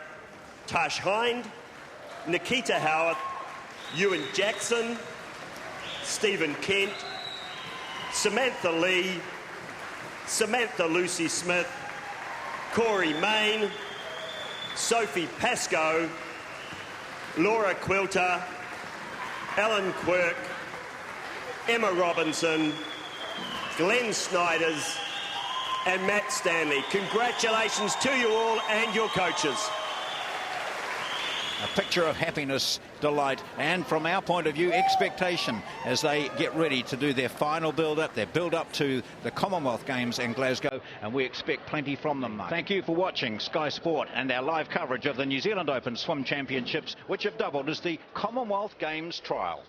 Tash Hind, Nikita Howard, Ewan Jackson, Stephen Kent, Samantha Lee, Samantha Lucy Smith, Corey Main, Sophie Pascoe, Laura Quilter, Alan Quirk, Emma Robinson, Glenn Snyders, and Matt Stanley. Congratulations to you all and your coaches. A picture of happiness, delight, and from our point of view, expectation as they get ready to do their final build-up, their build-up to the Commonwealth Games in Glasgow, and we expect plenty from them. Thank you for watching Sky Sport and our live coverage of the New Zealand Open Swim Championships, which have doubled as the Commonwealth Games trial.